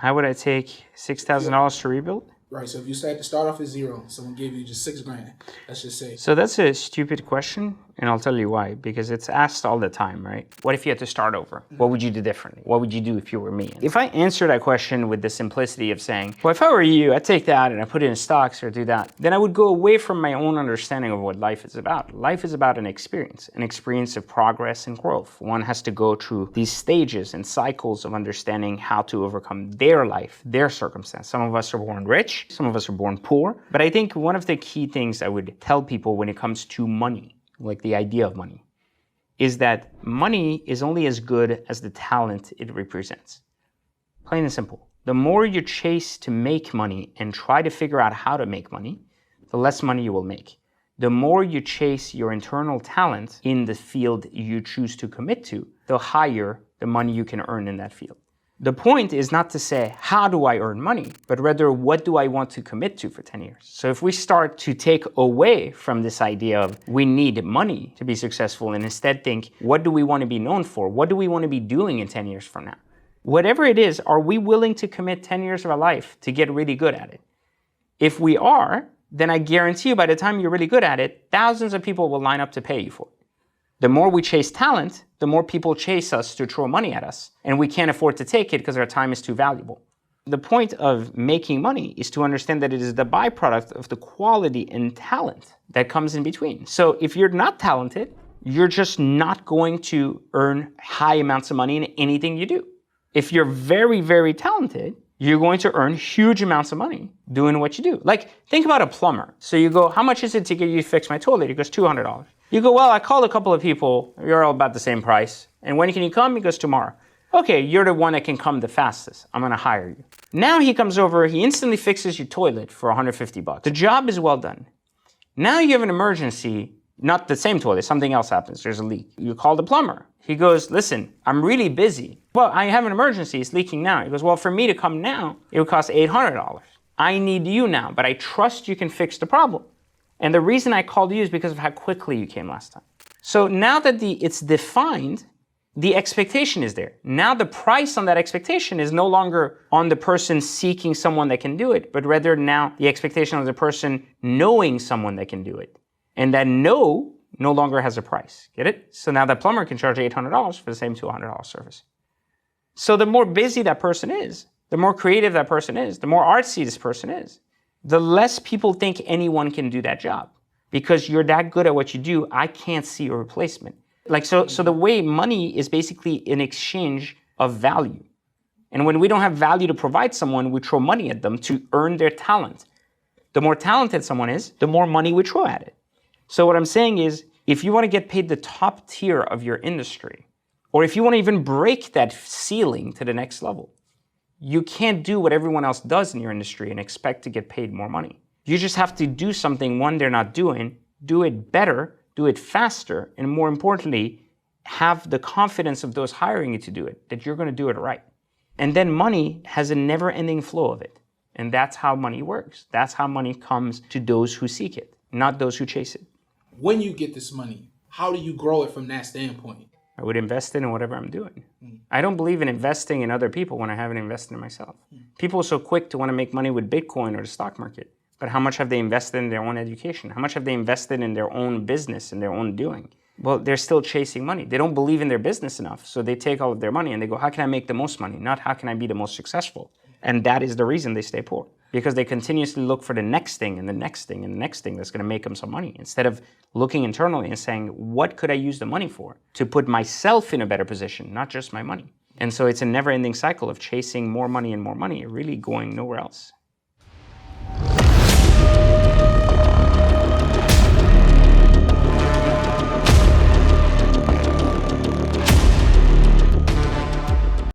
How would I take $6,000 to rebuild? Right, so if you said to start off at zero, someone gave you just $6,000, let's just say. So that's a stupid question, and I'll tell you why. Because it's asked all the time, right? What if you had to start over? What would you do differently? What would you do if you were me? If I answer that question with the simplicity of saying, well, if I were you, I'd take that and I put it in stocks or do that, then I would go away from my own understanding of what life is about. Life is about an experience of progress and growth. One has to go through these stages and cycles of understanding how to overcome their life, their circumstance. Some of us are born rich, some of us are born poor. But I think one of the key things I would tell people when it comes to money, like the idea of money, is that money is only as good as the talent it represents. Plain and simple. The more you chase to make money and try to figure out how to make money, the less money you will make. The more you chase your internal talent in the field you choose to commit to, the higher the money you can earn in that field. The point is not to say, how do I earn money? But rather, what do I want to commit to for 10 years? So if we start to take away from this idea of we need money to be successful and instead think, what do we want to be known for? What do we want to be doing in 10 years from now? Whatever it is, are we willing to commit 10 years of our life to get really good at it? If we are, then I guarantee you by the time you're really good at it, thousands of people will line up to pay you for it. The more we chase talent, the more people chase us to throw money at us. And we can't afford to take it because our time is too valuable. The point of making money is to understand that it is the byproduct of the quality and talent that comes in between. So if you're not talented, you're just not going to earn high amounts of money in anything you do. If you're very, very talented, you're going to earn huge amounts of money doing what you do. Like, think about a plumber. So you go, how much is it to get you to fix my toilet? He goes, $200. You go, well, I called a couple of people. You're all about the same price. And when can you come? He goes, tomorrow. Okay, you're the one that can come the fastest. I'm going to hire you. Now he comes over. He instantly fixes your toilet for $150. The job is well done. Now you have an emergency, not the same toilet. Something else happens. There's a leak. You call the plumber. He goes, listen, I'm really busy. Well, I have an emergency. It's leaking now. He goes, well, for me to come now, it would cost $800. I need you now, but I trust you can fix the problem. And the reason I called you is because of how quickly you came last time. So now that it's defined, the expectation is there. Now the price on that expectation is no longer on the person seeking someone that can do it, but rather now the expectation of the person knowing someone that can do it. And that no longer has a price. Get it? So now that plumber can charge $800 for the same $200 service. So the more busy that person is, the more creative that person is, the more artsy this person is, the less people think anyone can do that job. Because you're that good at what you do, I can't see a replacement. So the way money is basically an exchange of value. And when we don't have value to provide someone, we throw money at them to earn their talent. The more talented someone is, the more money we throw at it. So what I'm saying is, if you want to get paid the top tier of your industry, or if you want to even break that ceiling to the next level, you can't do what everyone else does in your industry and expect to get paid more money. You just have to do something, one, they're not doing, do it better, do it faster, and more importantly, have the confidence of those hiring you to do it, that you're going to do it right. And then money has a never-ending flow of it. And that's how money works. That's how money comes to those who seek it, not those who chase it. When you get this money, how do you grow it from that standpoint? I would invest in whatever I'm doing. I don't believe in investing in other people when I haven't invested in myself. People are so quick to want to make money with Bitcoin or the stock market. But how much have they invested in their own education? How much have they invested in their own business and their own doing? Well, they're still chasing money. They don't believe in their business enough. So they take all of their money and they go, how can I make the most money? Not how can I be the most successful? And that is the reason they stay poor. Because they continuously look for the next thing and the next thing and the next thing that's going to make them some money. Instead of looking internally and saying, what could I use the money for? To put myself in a better position, not just my money. And so it's a never-ending cycle of chasing more money and more money, really going nowhere else.